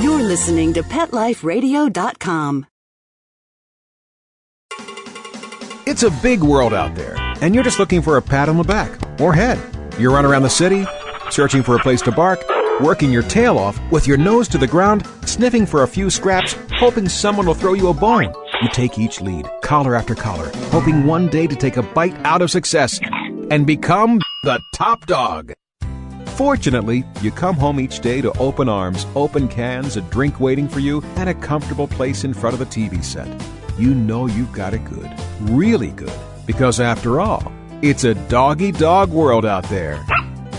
You're listening to PetLifeRadio.com. It's a big world out there, and you're just looking for a pat on the back or head. You run around the city, searching for a place to bark, working your tail off with your nose to the ground, sniffing for a few scraps, hoping someone will throw you a bone. You take each lead, collar after collar, hoping one day to take a bite out of success and become the top dog. Fortunately, you come home each day to open arms, open cans, a drink waiting for you, and a comfortable place in front of the TV set. You know you've got it good, really good, because after all, it's a doggy-dog world out there.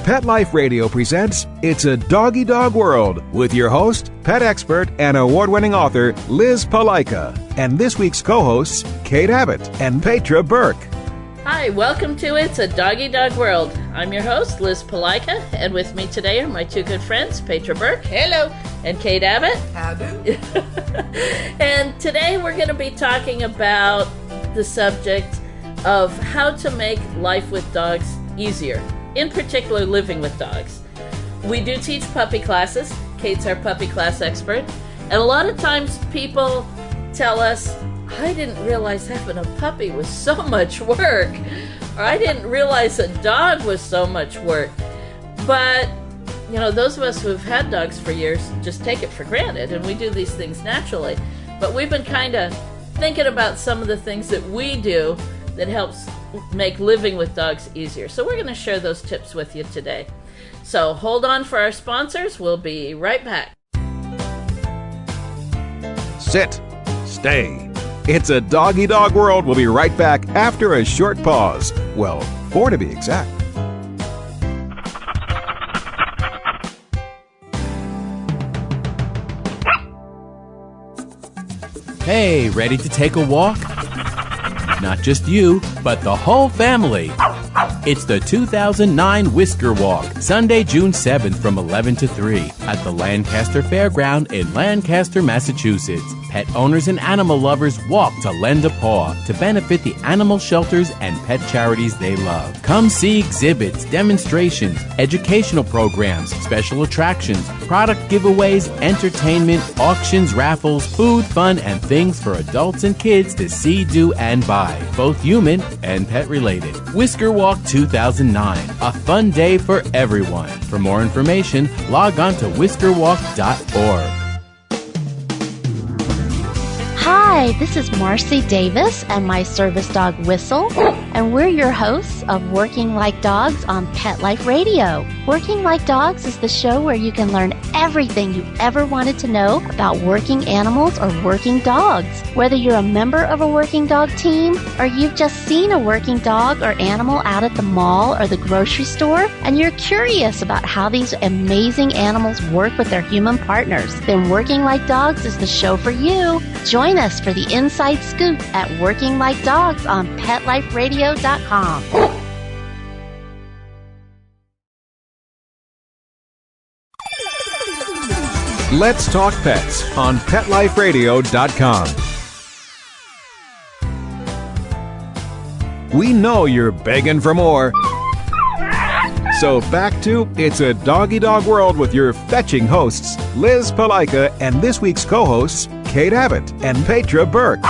Pet Life Radio presents It's a Doggy Dog World with your host, pet expert, and award-winning author Liz Palaika, and this week's co-hosts, Kate Abbott and Petra Burke. Hi, welcome to It's a Doggy Dog World. I'm your host, Liz Palaika, and with me today are my two good friends, Petra Burke. Hello. And Kate Abbott. Howdy. And today we're going to be talking about the subject of how to make life with dogs easier, in particular living with dogs. We do teach puppy classes. Kate's our puppy class expert. And a lot of times people tell us, I didn't realize having a puppy was so much work, or I didn't realize a dog was so much work. But, you know, those of us who have had dogs for years just take it for granted, and we do these things naturally. But we've been kind of thinking about some of the things that we do that helps make living with dogs easier. So we're going to share those tips with you today. So hold on for our sponsors. We'll be right back. Sit. Stay. It's a Doggy Dog World. We'll be right back after a short pause. Well, 4 to be exact. Hey, ready to take a walk? Not just you, but the whole family. It's the 2009 Whisker Walk, Sunday, June 7th from 11 to 3 at the Lancaster Fairground in Lancaster, Massachusetts. Pet owners and animal lovers walk to lend a paw to benefit the animal shelters and pet charities they love. Come see exhibits, demonstrations, educational programs, special attractions, product giveaways, entertainment, auctions, raffles, food, fun, and things for adults and kids to see, do, and buy, both human and pet related. Whisker Walk 2009, a fun day for everyone. For more information, log on to whiskerwalk.org. Hi, this is Marcy Davis and my service dog Whistle, and we're your hosts of Working Like Dogs on Pet Life Radio. Working Like Dogs is the show where you can learn everything you ever wanted to know about working animals or working dogs. Whether you're a member of a working dog team or you've just seen a working dog or animal out at the mall or the grocery store and you're curious about how these amazing animals work with their human partners, then Working Like Dogs is the show for you. Join us for the inside scoop at Working Like Dogs on PetLifeRadio.com. Let's talk pets on PetLifeRadio.com. We know you're begging for more. So back to It's a Doggy Dog World with your fetching hosts, Liz Palaika, and this week's co-hosts, Kate Abbott and Petra Burke.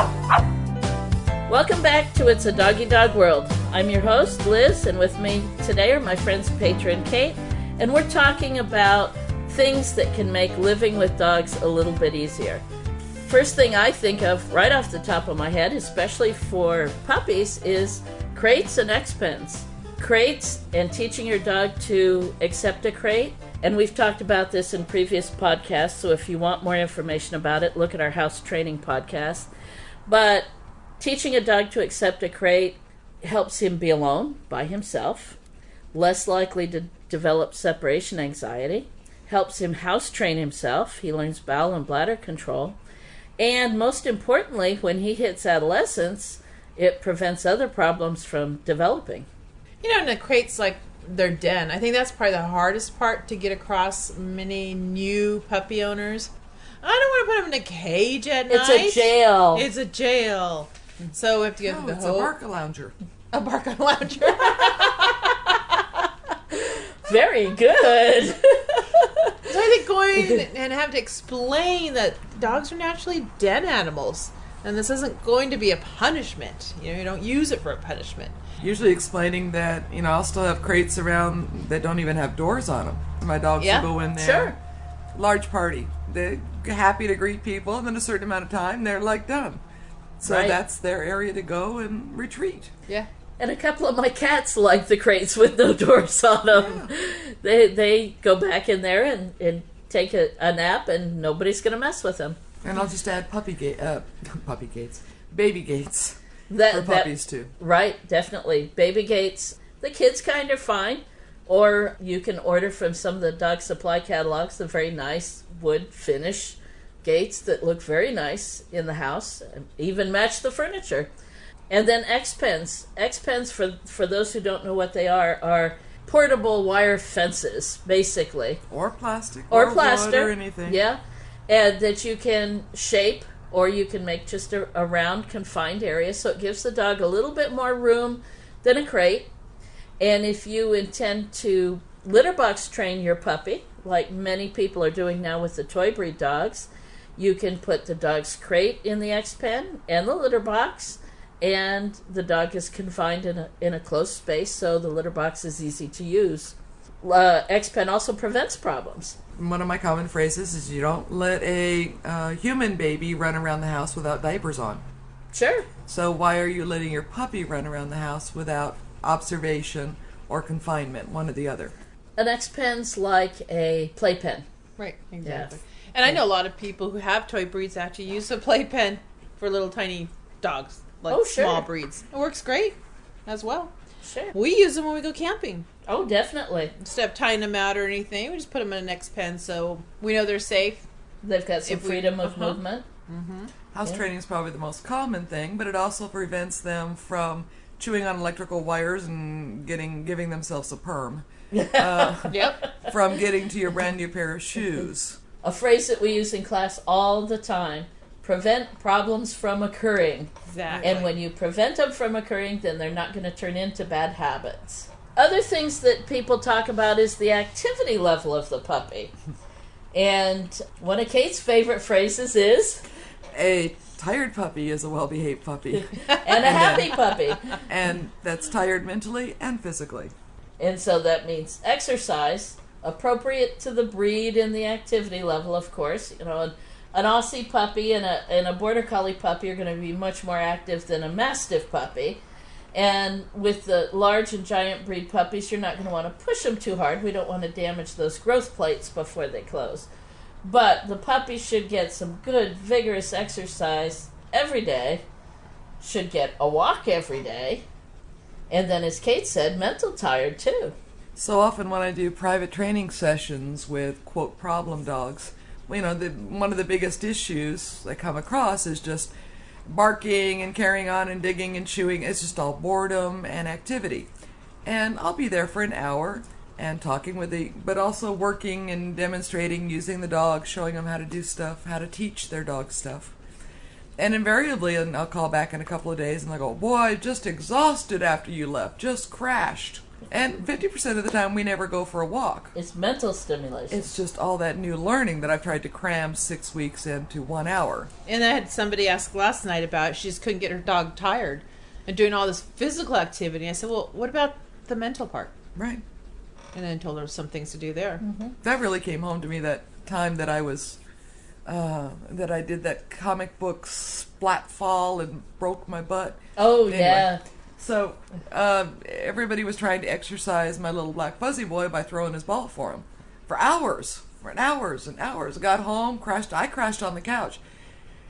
Welcome back to It's a Doggy Dog World. I'm your host, Liz, and with me today are my friends Petra and Kate, and we're talking about things that can make living with dogs a little bit easier. First thing I think of right off the top of my head, especially for puppies, is crates and X-Pens. Crates and teaching your dog to accept a crate. And we've talked about this in previous podcasts, so if you want more information about it, look at our house training podcast. But teaching a dog to accept a crate helps him be alone by himself, less likely to develop separation anxiety, helps him house train himself. He learns bowel and bladder control. And most importantly, when he hits adolescence, it prevents other problems from developing. You know, and the crate's like their den. I think that's probably the hardest part to get across many new puppy owners. I don't want to put them in a cage at night. It's a jail. It's a jail. So we have to go through the whole... it's a Barca Lounger. A Barca Lounger. Very good. So I I think going and have to explain that dogs are naturally den animals, and this isn't going to be a punishment. You don't use it for a punishment. Usually explaining that, I'll still have crates around that don't even have doors on them. My dogs will go in there. Sure. Large party. They're happy to greet people, and then a certain amount of time, they're done. So that's their area to go and retreat. Yeah. And a couple of my cats like the crates with no doors on them. Yeah. They go back in there and take a nap, and nobody's going to mess with them. And I'll just add baby gates for puppies too. Right, definitely. Baby gates. The kids kind of fine. Or you can order from some of the dog supply catalogs the very nice wood finish gates that look very nice in the house, and even match the furniture. And then X-Pens. X-Pens, for those who don't know what they are portable wire fences, basically. Or plastic. Or plaster. Wood or anything. Yeah. And that you can shape, or you can make just a round confined area, so it gives the dog a little bit more room than a crate. And if you intend to litter box train your puppy, like many people are doing now with the toy breed dogs, you can put the dog's crate in the X-Pen and the litter box, and the dog is confined in a closed space, so the litter box is easy to use. X-Pen also prevents problems. One of my common phrases is you don't let a human baby run around the house without diapers on. Sure. So why are you letting your puppy run around the house without observation or confinement, one or the other? An X-Pen's like a playpen. Right, exactly. Yeah. And I know a lot of people who have toy breeds actually use a playpen for little tiny dogs, small breeds. It works great as well. Sure. We use them when we go camping. Oh, definitely. Instead of tying them out or anything, we just put them in an X-Pen so we know they're safe. They've got some freedom of movement. Mm-hmm. House training is probably the most common thing, but it also prevents them from chewing on electrical wires and giving themselves a perm. Yep. From getting to your brand new pair of shoes. A phrase that we use in class all the time: prevent problems from occurring. Exactly. And when you prevent them from occurring, then they're not going to turn into bad habits. Other things that people talk about is the activity level of the puppy. And one of Kate's favorite phrases is, a tired puppy is a well-behaved puppy. And a happy puppy. And that's tired mentally and physically. And so that means exercise, appropriate to the breed and the activity level, of course. An Aussie puppy and a Border Collie puppy are going to be much more active than a Mastiff puppy. And with the large and giant breed puppies, you're not going to want to push them too hard. We don't want to damage those growth plates before they close. But the puppy should get some good, vigorous exercise every day, should get a walk every day, and then, as Kate said, mental tired too. So often when I do private training sessions with, quote, problem dogs, one of the biggest issues I come across is just barking and carrying on and digging and chewing. It's just all boredom and activity. And I'll be there for an hour and talking but also working and demonstrating, using the dog, showing them how to do stuff, how to teach their dog stuff. And invariably, and I'll call back in a couple of days and they'll go, boy, just exhausted after you left, just crashed. And 50% of the time we never go for a walk. It's mental stimulation. It's just all that new learning that I've tried to cram 6 weeks into 1 hour. And I had somebody ask last night about she just couldn't get her dog tired and doing all this physical activity. I said, well, what about the mental part? Right. And then told her some things to do there. Mm-hmm. That really came home to me that time that I was, that I did that comic book splat fall and broke my butt. Oh, anyway, yeah. So everybody was trying to exercise my little black fuzzy boy by throwing his ball for him for hours and hours. I got home, I crashed on the couch.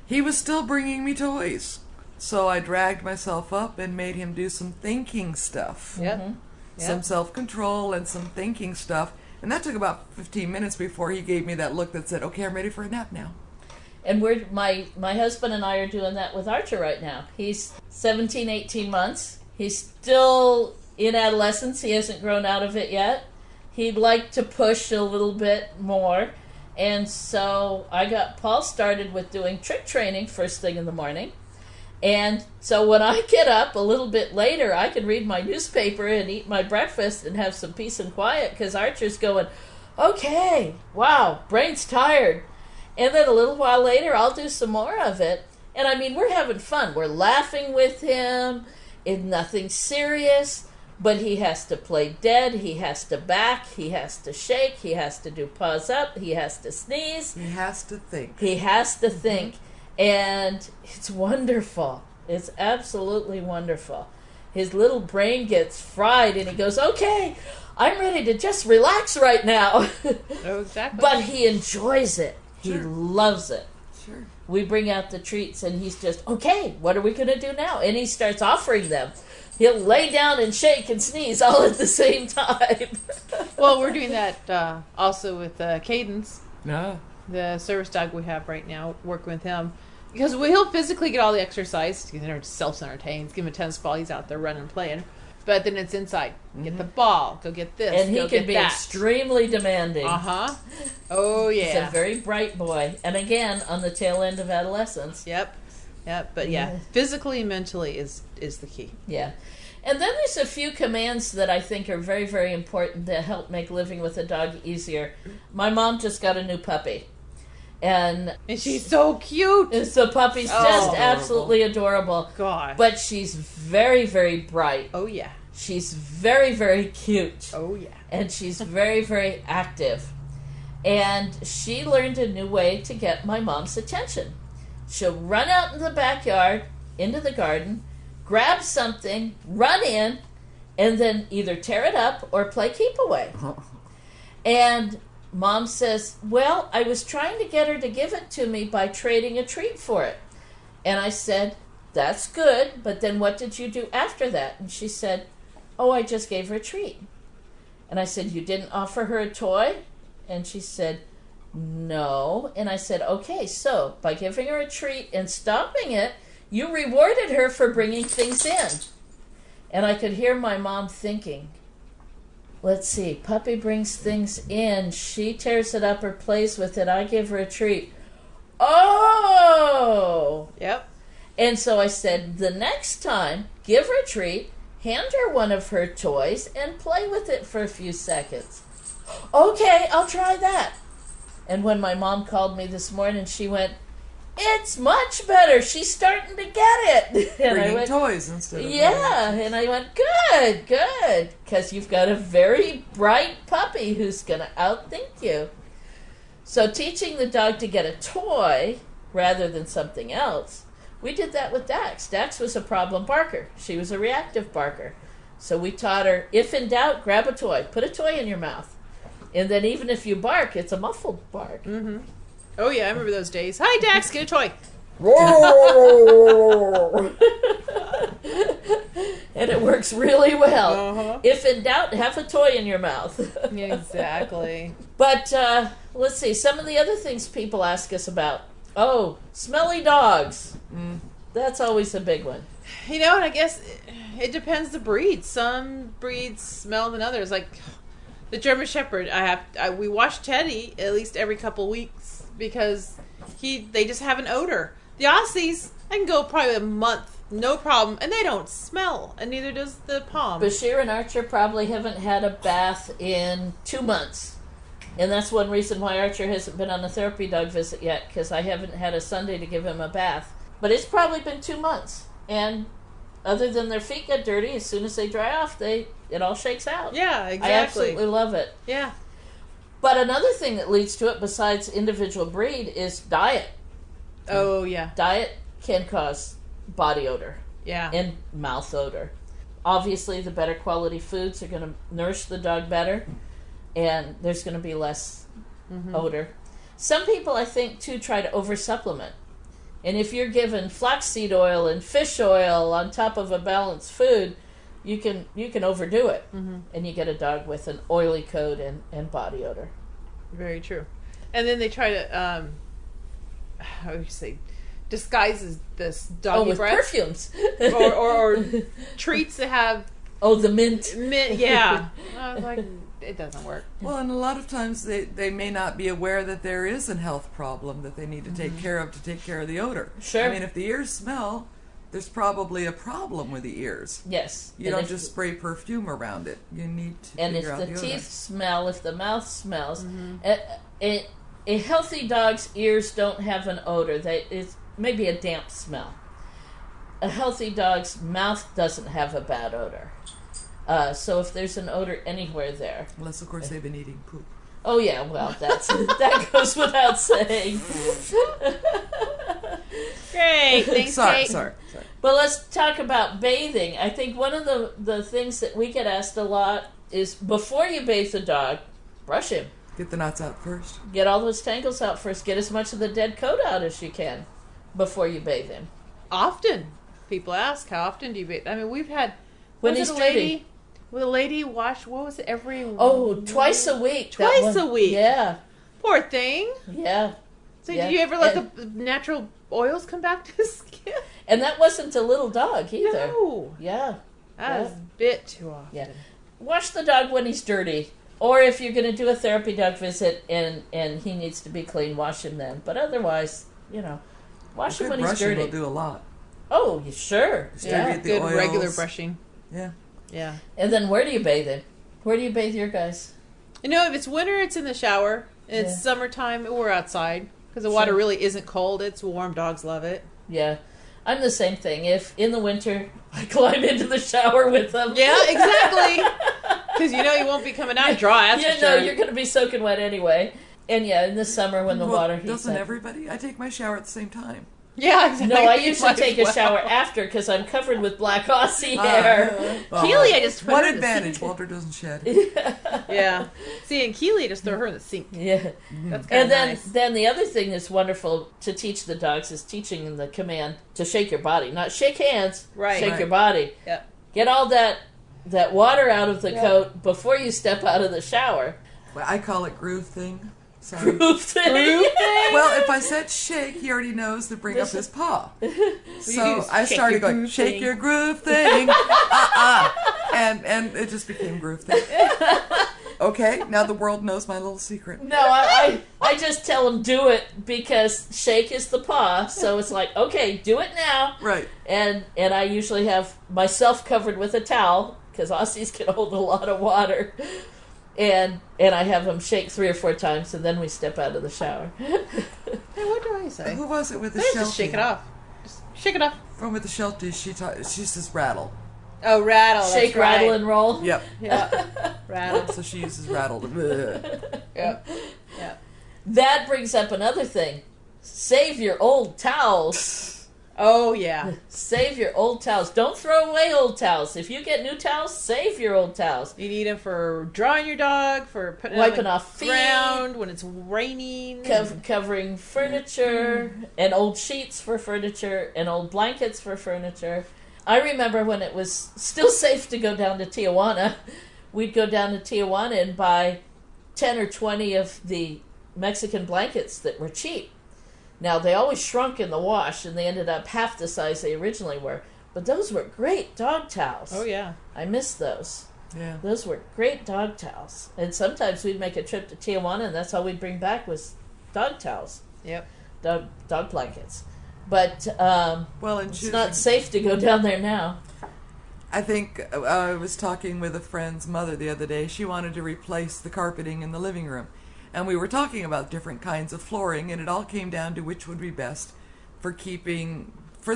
He was still bringing me toys. So I dragged myself up and made him do some thinking stuff. Yep. Mm-hmm. Some self-control and some thinking stuff. And that took about 15 minutes before he gave me that look that said, okay, I'm ready for a nap now. And my husband and I are doing that with Archer right now. He's 17, 18 months. He's still in adolescence. He hasn't grown out of it yet. He'd like to push a little bit more. And so I got Paul started with doing trick training first thing in the morning. And so when I get up a little bit later, I can read my newspaper and eat my breakfast and have some peace and quiet because Archer's going, okay, wow, brain's tired. And then a little while later, I'll do some more of it. And I mean, we're having fun. We're laughing with him. It's nothing serious. But he has to play dead. He has to back. He has to shake. He has to do paws up. He has to sneeze. He has to think. He has to think. And it's wonderful. It's absolutely wonderful. His little brain gets fried and he goes, okay, I'm ready to just relax right now. Oh, exactly. But he enjoys it. He Sure. loves it. Sure. We bring out the treats and he's just, okay, what are we going to do now? And he starts offering them. He'll lay down and shake and sneeze all at the same time. Well, we're doing that also with Cadence, No. the service dog we have right now, working with him. Because he'll physically get all the exercise. He's self-entertained. Give him a tennis ball. He's out there running and playing. But then it's inside. Get the ball. Go get this. And he go can get be that. extremely demanding. Uh-huh. Oh, He's yeah. a very bright boy. And again, on the tail end of adolescence. Yep. But yeah, physically and mentally is the key. Yeah. And then there's a few commands that I think are very, very important that help make living with a dog easier. My mom just got a new puppy. And she's so cute. the puppy's just absolutely adorable. God. But she's very, very bright. Oh, yeah. She's very, very cute. Oh, yeah. And she's very, very active. And she learned a new way to get my mom's attention. She'll run out in the backyard, into the garden, grab something, run in, and then either tear it up or play keep away. And Mom says, well, I was trying to get her to give it to me by trading a treat for it. And I said, that's good, but then what did you do after that? And she said, oh, I just gave her a treat. And I said, you didn't offer her a toy? And she said, no. And I said, okay, so by giving her a treat and stopping it, you rewarded her for bringing things in. And I could hear my mom thinking, let's see, puppy brings things in, she tears it up or plays with it, I give her a treat. Oh! Yep. And so I said, the next time, give her a treat, hand her one of her toys, and play with it for a few seconds. Okay, I'll try that. And when my mom called me this morning, she went, it's much better. She's starting to get it. And Bringing I went, toys instead of... yeah. And I went, good. Because you've got a very bright puppy who's going to outthink you. So teaching the dog to get a toy rather than something else, we did that with Dax. Dax was a problem barker. She was a reactive barker. So we taught her, if in doubt, grab a toy. Put a toy in your mouth. And then even if you bark, it's a muffled bark. Mm-hmm. Oh, yeah, I remember those days. Hi, Dax, get a toy. And it works really well. Uh-huh. If in doubt, have a toy in your mouth. Exactly. But let's see, some of the other things people ask us about. Oh, smelly dogs. That's always a big one. You know, and I guess it depends the breed. Some breeds smell than others. Like the German Shepherd, we wash Teddy at least every couple weeks because they just have an odor. The Aussies, I can go probably a month, no problem, and they don't smell, and neither does the Pom. Bashir and Archer probably haven't had a bath in 2 months. And that's one reason why Archer hasn't been on a therapy dog visit yet, because I haven't had a Sunday to give him a bath. But it's probably been 2 months. And other than their feet get dirty, as soon as they dry off, it all shakes out. Yeah, exactly. I absolutely love it. Yeah. But another thing that leads to it, besides individual breed, is diet. Oh, yeah. Diet can cause body odor. Yeah. And mouth odor. Obviously, the better quality foods are going to nourish the dog better, and there's going to be less odor. Some people, I think, too, try to over-supplement. And if you're given flaxseed oil and fish oil on top of a balanced food, you can overdo it, and you get a dog with an oily coat and body odor. Very true. And then they try to, how would you say, disguise this doggy with breath. Perfumes. or treats that have... Oh, the mint. Mint, yeah. I was like, it doesn't work. Well, and a lot of times they may not be aware that there is a health problem that they need to take care of the odor. Sure. I mean, if the ears smell, there's probably a problem with the ears. Yes. You don't just spray perfume around it. You need to and figure if out the the teeth odor. smell, if the mouth smells, a healthy dog's ears don't have an odor. It's maybe a damp smell. A healthy dog's mouth doesn't have a bad odor. So if there's an odor anywhere there, Unless, of course, they've been eating poop. oh yeah, well that goes without saying. Great. Thanks, Kate. Sorry. But let's talk about bathing. I think one of the things that we get asked a lot is before you bathe the dog, brush him. Get the knots out first. Get all those tangles out first. Get as much of the dead coat out as you can before you bathe him. Often. People ask, how often do you bathe? I mean, we've had... When was he's it a dirty. lady? Will a lady wash, what was it, every... Twice a week. Twice a week? Yeah. Poor thing. Yeah. So Yeah. did you ever let the natural oils come back to his skin? And that wasn't a little dog either. No. Yeah. That is a bit too often. Yeah. Wash the dog when he's dirty. Or if you're going to do a therapy dog visit and he needs to be clean, wash him then. But otherwise, wash him when he's dirty. Will do a lot. Oh, sure. Distribute the Good oils. regular brushing. Yeah. Yeah. And then where do you bathe him? Where do you bathe your guys? If it's winter, it's in the shower. It's Yeah. summertime, we're outside. Because the water really isn't cold. It's warm. Dogs love it. Yeah. I'm the same thing. If in the winter, I climb into the shower with them. Yeah, exactly. Because you won't be coming out dry. That's for sure. You're going to be soaking wet anyway. And yeah, in the summer when the water heats doesn't up. everybody? I take my shower at the same time. Yeah, exactly. No, I usually Might take as a shower well. after because I'm covered with black Aussie hair. Keely, I just put One her in the advantage, sink. Walter doesn't shed. Yeah. See, and Keely, I just throw her in the sink. Yeah. That's kind And of nice. then the other thing that's wonderful to teach the dogs is teaching them the command to shake your body. Not shake hands, Right. shake Right. your body. Yep. Get all that water out of the coat before you step out of the shower. Well, I call it groove thing. Sorry. Groove thing. Well, if I said shake, he already knows to bring up his paw. So I shake started your going, groove shake thing. your groove thing. And it just became groove thing. Okay, now the world knows my little secret. No, I just tell them do it because shake is the paw. So it's like, okay, do it now. Right. And I usually have myself covered with a towel because Aussies can hold a lot of water. And I have them shake 3 or 4 times, and then we step out of the shower. Hey, what do I say? Who was it with the Just sheltie? shake it off. Just shake it off. From with the sheltie, she says rattle. Oh, rattle. Shake, that's right. rattle, and roll. Yep. Yeah. Rattle. So she uses rattle. To, Yep. Yeah. That brings up another thing. Save your old towels. Oh, yeah. Save your old towels. Don't throw away old towels. If you get new towels, save your old towels. You need them for drawing your dog, for putting it Wiping on the off feet. ground when it's raining. Covering furniture, and old sheets for furniture, and old blankets for furniture. I remember when it was still safe to go down to Tijuana. We'd go down to Tijuana and buy 10 or 20 of the Mexican blankets that were cheap. Now, they always shrunk in the wash, and they ended up half the size they originally were. But those were great dog towels. Oh, yeah. I miss those. yeah. Those were great dog towels. And sometimes we'd make a trip to Tijuana, and that's all we'd bring back was dog towels, Yep. dog blankets. But Well, and it's choosing, not safe to go down there now. I think I was talking with a friend's mother the other day. She wanted to replace the carpeting in the living room. And we were talking about different kinds of flooring, and it all came down to which would be best for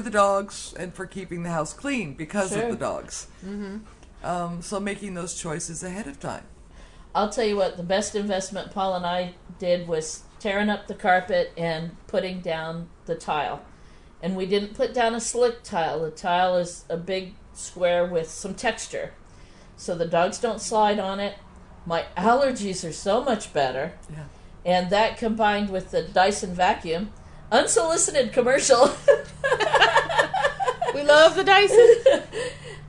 the dogs and for keeping the house clean because Sure. of the dogs. Mm-hmm. So making those choices ahead of time. I'll tell you what, the best investment Paul and I did was tearing up the carpet and putting down the tile. And we didn't put down a slick tile. The tile is a big square with some texture. So the dogs don't slide on it. My allergies are so much better. Yeah. And that combined with the Dyson vacuum, unsolicited commercial, We love the Dyson.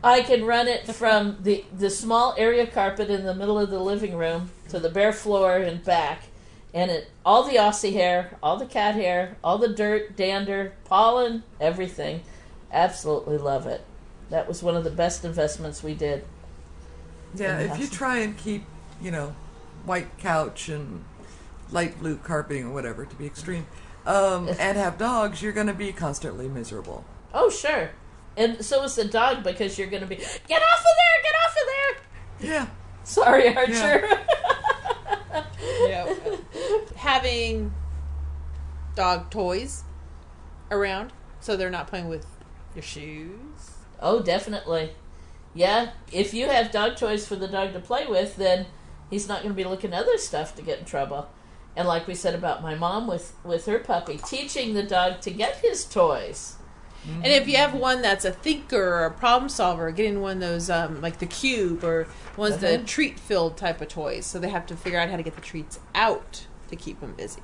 I can run it from the small area carpet in the middle of the living room to the bare floor and back. And all the Aussie hair, all the cat hair, all the dirt, dander, pollen, everything. Absolutely love it. That was one of the best investments we did. Yeah, in the if you house. try and keep, white couch and light blue carpeting or whatever, to be extreme, and have dogs, you're going to be constantly miserable. Oh, sure. And so is the dog, because you're going to be, get off of there, get off of there. Yeah. Sorry, Archer. Yeah. Having dog toys around so they're not playing with your shoes. Oh, definitely. Yeah, if you have dog toys for the dog to play with, then he's not going to be looking at other stuff to get in trouble. And like we said about my mom with her puppy, teaching the dog to get his toys. And if you have one that's a thinker or a problem solver, getting one of those like the cube or one's the treat-filled type of toys, so they have to figure out how to get the treats out to keep them busy.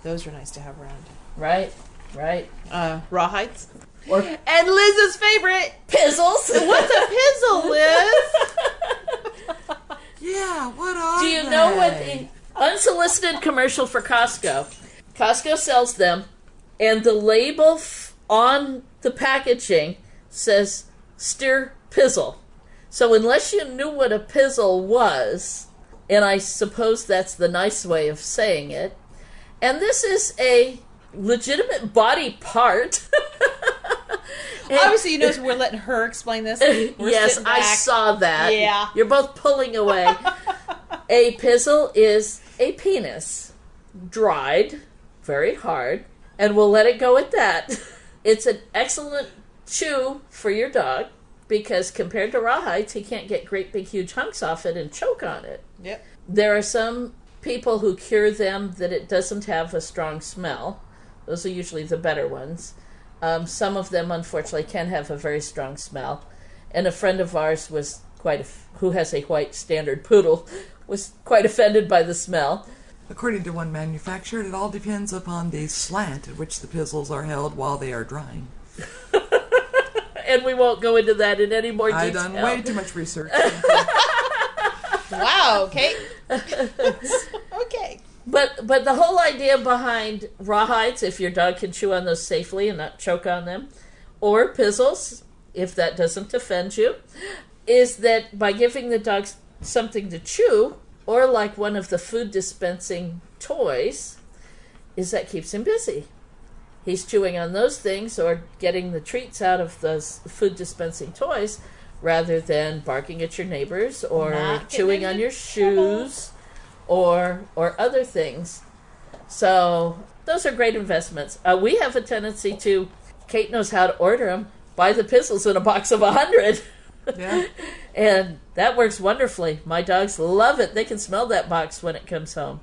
Those are nice to have around. Right. Rawhides. And Liz's favorite, pizzles. What's a pizzle, Liz? Yeah, what are Do you they? know what the unsolicited commercial for Costco? Costco sells them, and the label on the packaging says "Stir Pizzle." So unless you knew what a pizzle was, and I suppose that's the nice way of saying it, and this is a legitimate body part. Obviously, you notice we're letting her explain this. Yes, I saw that. Yeah. You're both pulling away. A pizzle is a penis, dried, very hard, and we'll let it go at that. It's an excellent chew for your dog, because compared to rawhides, he can't get great big huge hunks off it and choke on it. Yep. There are some people who cure them that it doesn't have a strong smell. Those are usually the better ones. Some of them, unfortunately, can have a very strong smell. And a friend of ours who has a white standard poodle, was quite offended by the smell. According to one manufacturer, it all depends upon the slant at which the pizzles are held while they are drying. And we won't go into that in any more detail. I've done way too much research. Wow, Kate. Okay. But the whole idea behind rawhides, if your dog can chew on those safely and not choke on them, or pizzles, if that doesn't offend you, is that by giving the dog something to chew, or like one of the food dispensing toys, is that keeps him busy. He's chewing on those things or getting the treats out of those food dispensing toys rather than barking at your neighbors or chewing on your shoes or other things. So those are great investments. We have a tendency to, Kate knows how to order them, buy the pizzles in a box of 100. Yeah. And that works wonderfully. My dogs love it. They can smell that box when it comes home.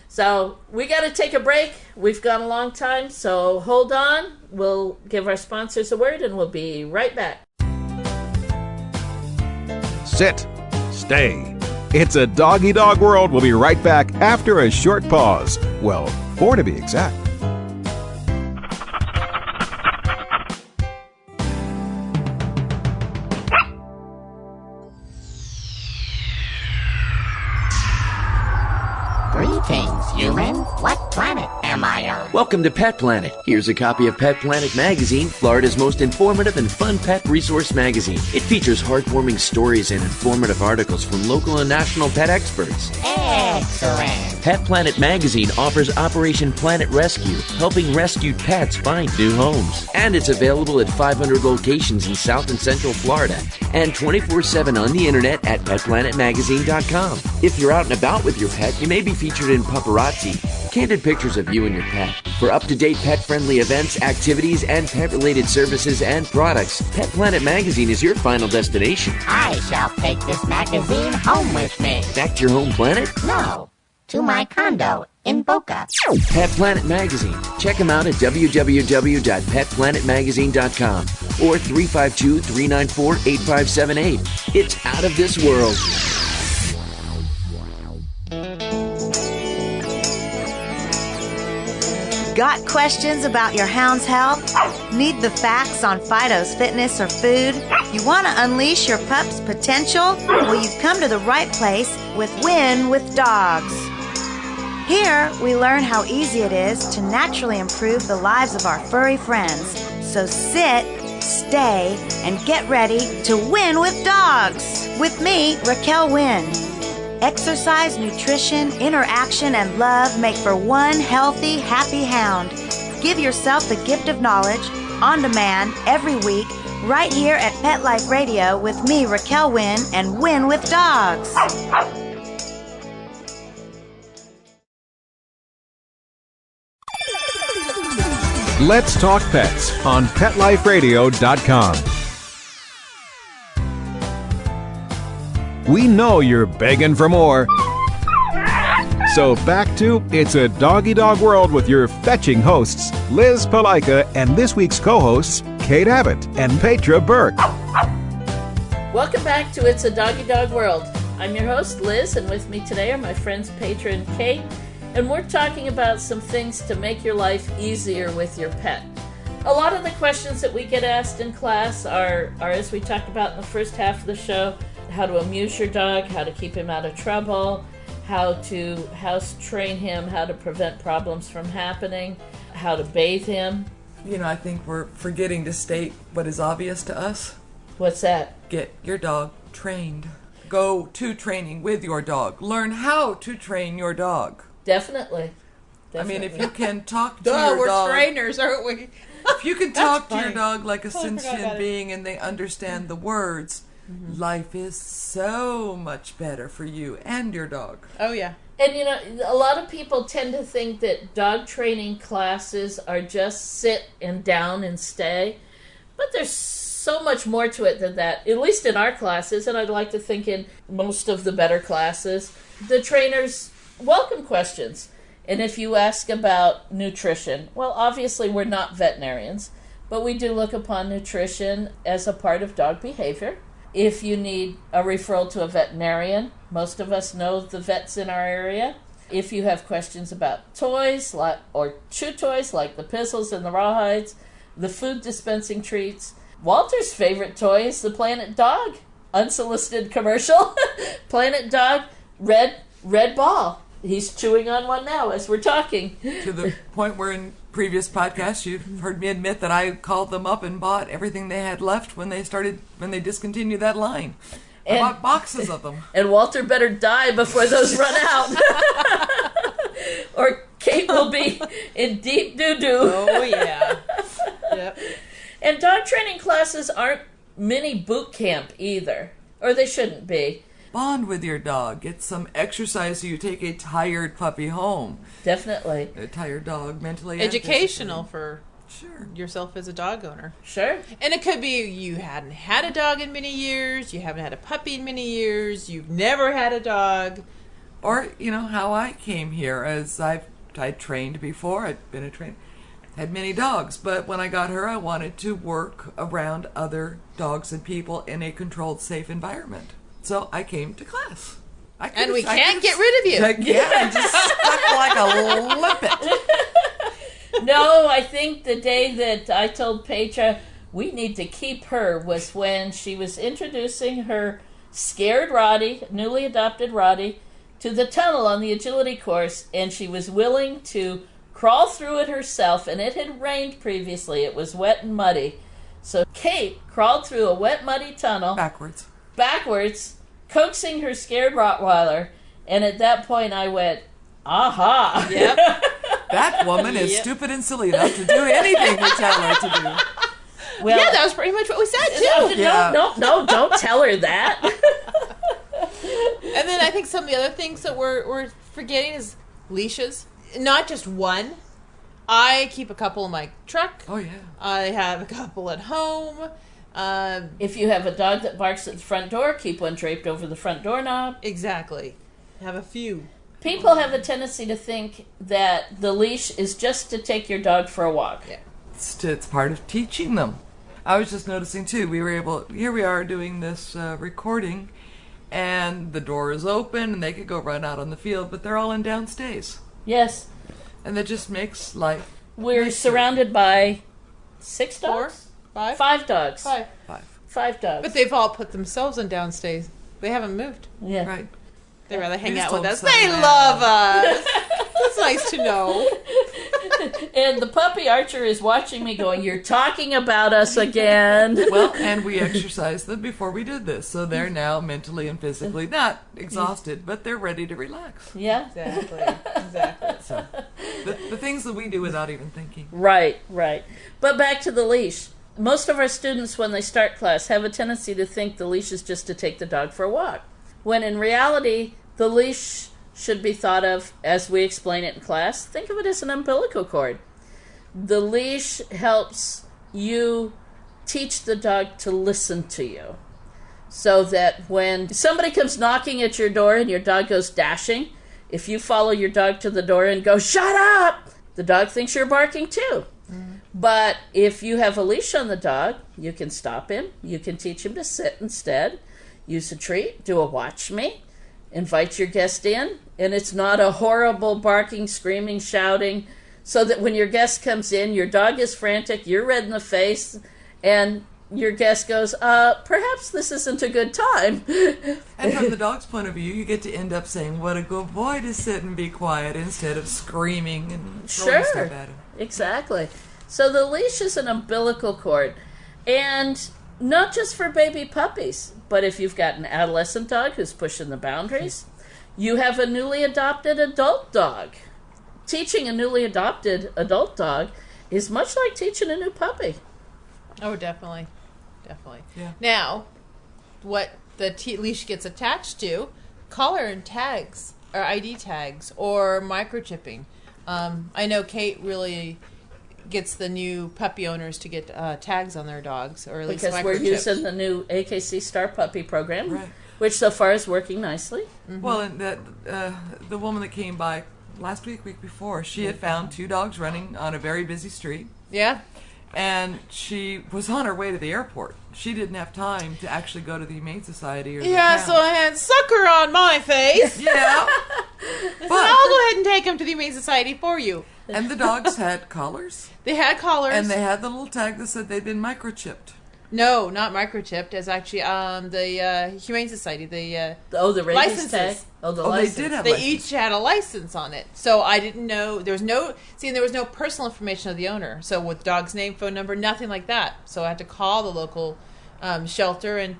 So we got to take a break. We've gone a long time, so hold on. We'll give our sponsors a word, and we'll be right back. Sit. Stay. It's a doggy dog world. We'll be right back after a short pause. Well, 4 to be exact. Greetings, human. What planet am I on? Welcome to Pet Planet. Here's a copy of Pet Planet Magazine, Florida's most informative and fun pet resource magazine. It features heartwarming stories and informative articles from local and national pet experts. Excellent. Pet Planet Magazine offers Operation Planet Rescue, helping rescued pets find new homes. And it's available at 500 locations in South and Central Florida and 24/7 on the internet at petplanetmagazine.com. If you're out and about with your pet, you may be featured in Paparazzi, candid pictures of you and your pet. For up-to-date pet-friendly events, activities, and pet-related services and products, Pet Planet Magazine is your final destination. I shall take this magazine home with me. Back to your home planet? No, to my condo in Boca. Pet Planet Magazine. Check them out at www.petplanetmagazine.com or 352-394-8578. It's out of this world. Got questions about your hound's health? Need the facts on Fido's fitness or food? You want to unleash your pup's potential? Well, you've come to the right place with Win with Dogs. Here, we learn how easy it is to naturally improve the lives of our furry friends. So sit, stay, and get ready to win with dogs. With me, Raquel Wynn. Exercise, nutrition, interaction, and love make for one healthy, happy hound. Give yourself the gift of knowledge on demand every week right here at Pet Life Radio with me, Raquel Wynn, and Win with Dogs. Let's Talk Pets on PetLifeRadio.com. We know you're begging for more. So back to It's a Doggy Dog World with your fetching hosts, Liz Palika, and this week's co-hosts, Kate Abbott and Petra Burke. Welcome back to It's a Doggy Dog World. I'm your host, Liz, and with me today are my friends Petra and Kate, and we're talking about some things to make your life easier with your pet. A lot of the questions that we get asked in class are as we talked about in the first half of the show, how to amuse your dog, how to keep him out of trouble, how to house train him, how to prevent problems from happening, how to bathe him. You know, I think we're forgetting to state what is obvious to us. What's that? Get your dog trained. Go to training with your dog. Learn how to train your dog. Definitely. I mean, if you can talk to your we're dog... trainers, aren't we? If you can talk to your funny. dog like a Totally forgot sentient about it. being and they understand the words, life is so much better for you and your dog. Oh, yeah. And you know, a lot of people tend to think that dog training classes are just sit and down and stay. But there's so much more to it than that, at least in our classes, and I'd like to think in most of the better classes. The trainers welcome questions. And if you ask about nutrition, well, obviously we're not veterinarians, but we do look upon nutrition as a part of dog behavior. If you need a referral to a veterinarian, most of us know the vets in our area. If you have questions about toys or chew toys like the pistols and the rawhides, the food dispensing treats, Walter's favorite toy is the Planet Dog. Unsolicited commercial. Planet Dog, red ball. He's chewing on one now as we're talking. To the point where in previous podcasts you've heard me admit that I called them up and bought everything they had left when they discontinued that line. I bought boxes of them. And Walter better die before those run out. Or Kate will be in deep doo-doo. Oh, yeah. Yep. And dog training classes aren't mini boot camp either. Or they shouldn't be. Bond with your dog. Get some exercise so you take a tired puppy home. Definitely. A tired dog, mentally and Educational physically. for yourself as a dog owner. Sure. And it could be you hadn't had a dog in many years, you haven't had a puppy in many years, you've never had a dog. Or, you know, how I came here, as I'd trained before. I'd been a trainer. Had many dogs, but when I got her, I wanted to work around other dogs and people in a controlled, safe environment. So I came to class. And we can't get rid of you. Yeah, I just stuck like a limpet. No, I think the day that I told Petra we need to keep her was when she was introducing her scared Roddy, newly adopted Roddy, to the tunnel on the agility course, and she was willing to crawl through it herself, and it had rained previously. It was wet and muddy. So Kate crawled through a wet, muddy tunnel. Backwards, coaxing her scared Rottweiler, and at that point I went, aha! Yep. That woman is stupid and silly enough to do anything we tell her to do. Well, yeah, that was pretty much what we said, too. No, don't tell her that. And then I think some of the other things that we're forgetting is leashes. Not just one. I keep a couple in my truck. Oh, yeah. I have a couple at home. If you have a dog that barks at the front door, keep one draped over the front doorknob. Exactly. Have a few. People have a tendency to think that the leash is just to take your dog for a walk. Yeah. It's part of teaching them. I was just noticing, too, here we are doing this recording, and the door is open, and they could go run out on the field, but they're all in downstays. Yes. And that just makes life We're nicer. surrounded by 6 dogs? 4? 5? 5 dogs. 5. 5 dogs. But they've all put themselves in downstays. They haven't moved. Yeah. Right. They rather hang We out just with us. told They them love us. That's nice to know. And the puppy Archer is watching me going, you're talking about us again. Well, and we exercised them before we did this, so they're now mentally and physically not exhausted, but they're ready to relax. Yeah. Exactly. So the things that we do without even thinking. Right. But back to the leash. most of our students, when they start class, have a tendency to think the leash is just to take the dog for a walk, when in reality, the leash should be thought of, as we explain it in class, think of it as an umbilical cord. The leash helps you teach the dog to listen to you, so that when somebody comes knocking at your door and your dog goes dashing, if you follow your dog to the door and go, "Shut up!" the dog thinks you're barking too. Mm-hmm. But if you have a leash on the dog, you can stop him. You can teach him to sit instead. Use a treat. Do a watch me. Invite your guest in. And it's not a horrible barking, screaming, shouting, so that when your guest comes in, your dog is frantic, you're red in the face, and your guest goes, perhaps this isn't a good time. And from the dog's point of view, you get to end up saying, what a good boy to sit and be quiet, instead of screaming and throwing stuff at him. Exactly. So the leash is an umbilical cord. And not just for baby puppies, but if you've got an adolescent dog who's pushing the boundaries, you have a newly adopted adult dog. Teaching a newly adopted adult dog is much like teaching a new puppy. Oh, definitely. Definitely. Yeah. Now, what the leash gets attached to, collar and tags, or ID tags, or microchipping. I know Kate really gets the new puppy owners to get tags on their dogs, or at least because we're using the new AKC Star Puppy program, right, which so far is working nicely. Mm-hmm. Well, and that the woman that came by last week before, she had found 2 dogs running on a very busy street. Yeah. And she was on her way to the airport. She didn't have time to actually go to the Humane Society or the town. So I had sucker on my face. Yeah. But I'll go ahead and take him to the Humane Society for you. And the dogs had collars. They had collars. And they had the little tag that said they'd been microchipped. No, not microchipped. It's actually the Humane Society. The rabies licenses. Tag. Oh, the license. They did have. They each had a license on it. So I didn't know there was no personal information of the owner. So with dog's name, phone number, nothing like that. So I had to call the local shelter and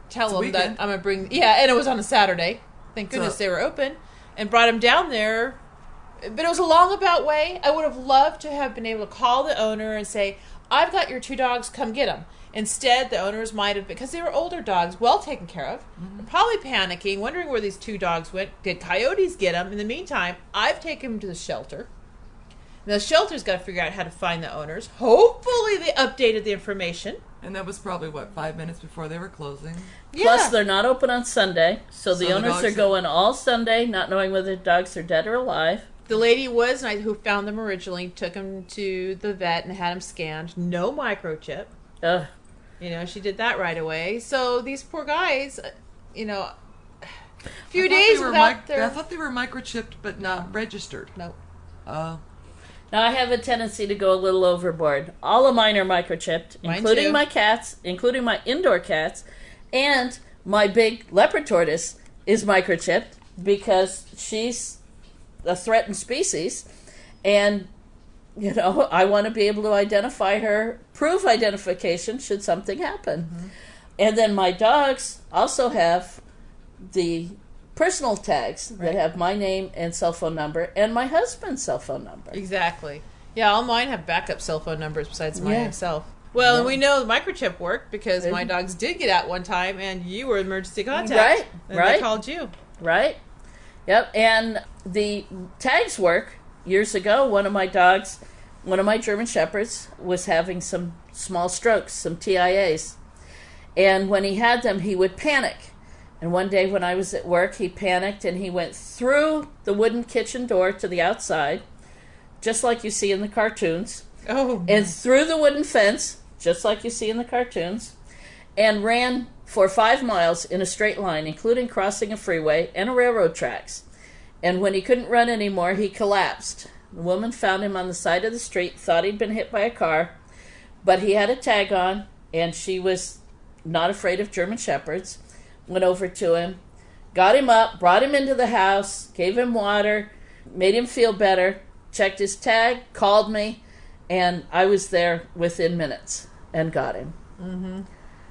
tell them that I'm gonna bring. Yeah, and it was on a Saturday. Thank goodness they were open, and brought him down there. But it was a long about way. I would have loved to have been able to call the owner and say, "I've got your 2 dogs. Come get them." Instead, the owners might have, because they were older dogs, well taken care of, probably panicking, wondering where these 2 dogs went. Did coyotes get them? In the meantime, I've taken them to the shelter. And the shelter's got to figure out how to find the owners. Hopefully, they updated the information. And that was probably, 5 minutes before they were closing? Yeah. Plus, they're not open on Sunday, so the owners are going all Sunday, not knowing whether the dogs are dead or alive. The lady who found them originally, took them to the vet and had them scanned. No microchip. Ugh. She did that right away. So these poor guys, a few days without their... I thought they were microchipped but not registered. Nope. Now, I have a tendency to go a little overboard. All of mine are microchipped, including my cats, including my indoor cats, and my big leopard tortoise is microchipped because she's a threatened species, and I want to be able to identify her, prove identification should something happen. Mm-hmm. And then my dogs also have the personal tags that have my name and cell phone number and my husband's cell phone number. Exactly. Yeah, all mine have backup cell phone numbers besides mine himself. Well, and we know the microchip worked because my dogs did get out one time and you were emergency contact. Right, and they called you. Right. Yep, and the tags work. Years ago, one of my German Shepherds, was having some small strokes, some TIAs. And when he had them, he would panic. And one day when I was at work, he panicked and he went through the wooden kitchen door to the outside, just like you see in the cartoons. Oh. And through the wooden fence, just like you see in the cartoons, and ran for 5 miles in a straight line, including crossing a freeway and a railroad tracks. And when he couldn't run anymore, he collapsed. The woman found him on the side of the street, thought he'd been hit by a car, but he had a tag on, and she was not afraid of German Shepherds, went over to him, got him up, brought him into the house, gave him water, made him feel better, checked his tag, called me, and I was there within minutes and got him. Mm-hmm.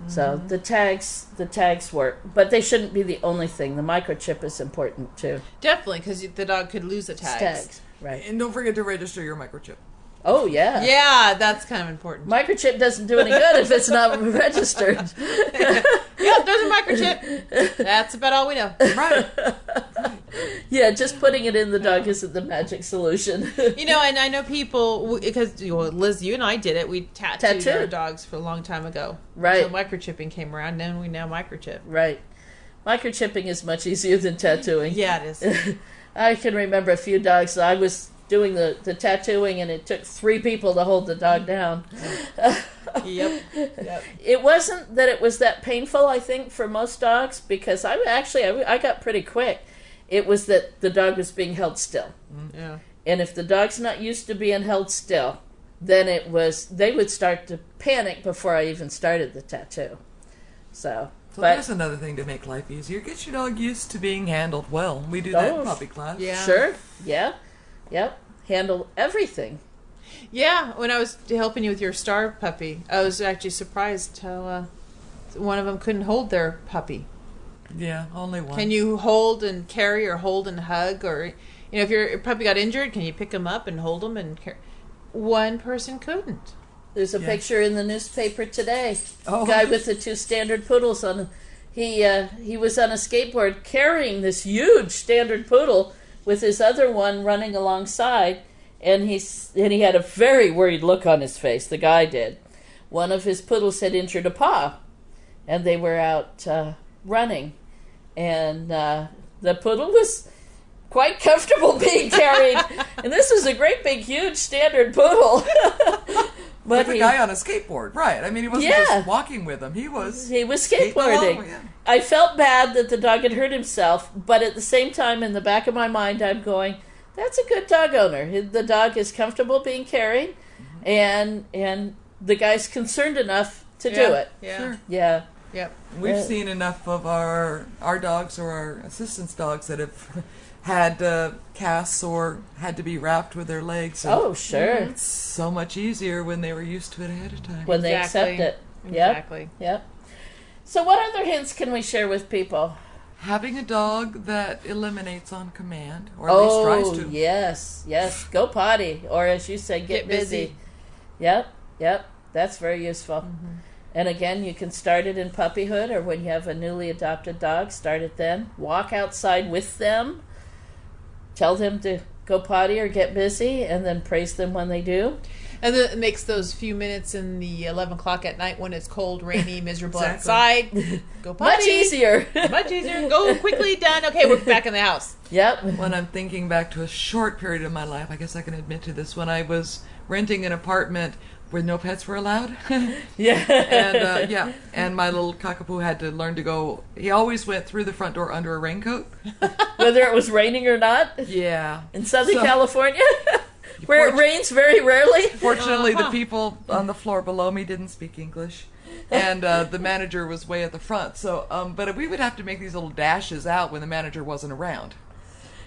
So the tags work, but they shouldn't be the only thing. The microchip is important too. Definitely, because the dog could lose the tags. Right. And don't forget to register your microchip. Oh, yeah. Yeah, that's kind of important. Microchip doesn't do any good if it's not registered. Yeah, there's a microchip. That's about all we know. Right. Yeah, just putting it in the dog isn't the magic solution. And I know people, because Liz, you and I did it. We tattooed our dogs for a long time ago. Right. So microchipping came around, and we now microchip. Right. Microchipping is much easier than tattooing. Yeah, it is. I can remember a few dogs. I was doing the tattooing, and it took 3 people to hold the dog down. Yep. It wasn't that it was that painful, I think, for most dogs, because I got pretty quick. It was that the dog was being held still. Yeah. And if the dog's not used to being held still, then they would start to panic before I even started the tattoo. So That's another thing to make life easier. Get your dog used to being handled well. We do that in puppy class. Yeah. Sure. Yeah. Yep. Handle everything. Yeah, when I was helping you with your star puppy, I was actually surprised how one of them couldn't hold their puppy. Yeah, only one. Can you hold and carry or hold and hug? Or, if your puppy got injured, can you pick him up and hold him and carry? One person couldn't. There's a picture in the newspaper today. Oh. Guy with the 2 standard poodles on. He was on a skateboard carrying this huge standard poodle with his other one running alongside, and he had a very worried look on his face. The guy did. One of his poodles had injured a paw, and they were out running, and the poodle was quite comfortable being carried. And this is a great big huge standard poodle. But the guy on a skateboard, right? I mean, he wasn't just walking with him. He was skateboarding. I felt bad that the dog had hurt himself, but at the same time, in the back of my mind, I'm going, that's a good dog owner. The dog is comfortable being carried, and the guy's concerned enough to do it. Yeah. Sure. Yeah. Yep. We've seen enough of our dogs or our assistants' dogs that have had casts or had to be wrapped with their legs. Oh, sure. It's so much easier when they were used to it ahead of time. When they accept it. Exactly. Yep. So what other hints can we share with people? Having a dog that eliminates on command, or at least tries to. Yes. Go potty, or as you say, get busy. Yep. That's very useful. Mm-hmm. And again, you can start it in puppyhood, or when you have a newly adopted dog, start it then. Walk outside with them. Tell them to go potty or get busy, and then praise them when they do. And then it makes those few minutes in the 11 o'clock at night when it's cold, rainy, miserable Exactly. outside. Go potty. Much easier. Much easier. Go quickly, done. Okay, we're back in the house. Yep. When I'm thinking back to a short period of my life, I guess I can admit to this, when I was renting an apartment where no pets were allowed. Yeah. And my little cockapoo had to learn to go. He always went through the front door under a raincoat. Whether it was raining or not? Yeah. In Southern California? Where it rains very rarely? Fortunately, the people on the floor below me didn't speak English. And the manager was way at the front. So, but we would have to make these little dashes out when the manager wasn't around.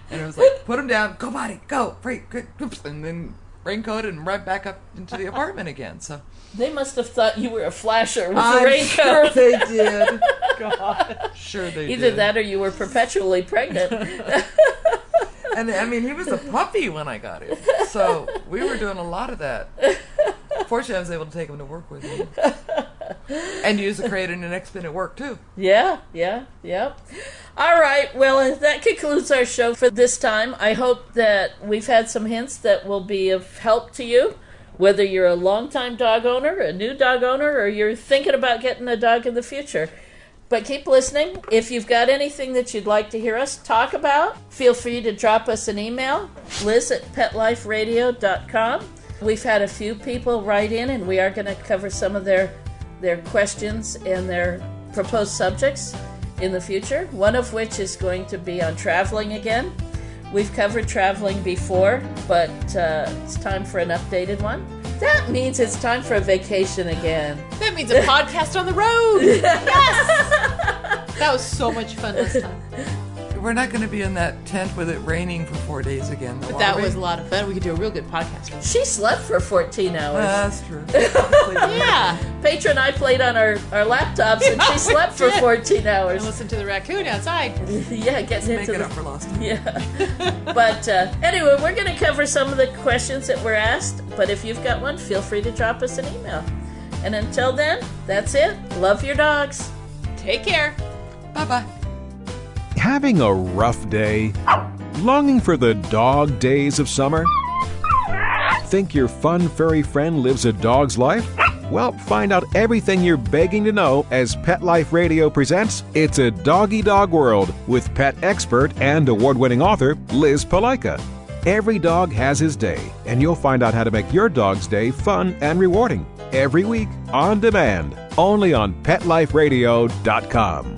And it was like, put him down, go potty, go, break, good, and then raincoat and right back up into the apartment again. So they must have thought you were a flasher with I'm a raincoat. Sure they did. God. Sure they did. Either that or you were perpetually pregnant. And I mean, he was a puppy when I got him. So we were doing a lot of that. Fortunately, I was able to take him to work with me. And use the crate in the next minute work, too. Yeah. All right, well, that concludes our show for this time. I hope that we've had some hints that will be of help to you, whether you're a longtime dog owner, a new dog owner, or you're thinking about getting a dog in the future. But keep listening. If you've got anything that you'd like to hear us talk about, feel free to drop us an email, liz@petliferadio.com. We've had a few people write in, and we are going to cover some of their questions and their proposed subjects in the future, one of which is going to be on traveling again. We've covered traveling before, but it's time for an updated one. That means it's time for a vacation again. That means a podcast on the road. Yes! That was so much fun this time. We're not going to be in that tent with it raining for 4 days again, though. But that was a lot of fun. We could do a real good podcast. She slept for 14 hours. That's true. Yeah. Petra and I played on our laptops, and she slept for 14 hours. And listen to the raccoon outside. Yeah, getting into Make it the... up for lost time. Yeah. But anyway, we're going to cover some of the questions that were asked. But if you've got one, feel free to drop us an email. And until then, that's it. Love your dogs. Take care. Bye-bye. Having a rough day? Longing for the dog days of summer? Think your fun furry friend lives a dog's life? Well, find out everything you're begging to know as Pet Life Radio presents It's a Doggy Dog World with pet expert and award-winning author Liz Palaika. Every dog has his day, and you'll find out how to make your dog's day fun and rewarding every week on demand, only on PetLifeRadio.com.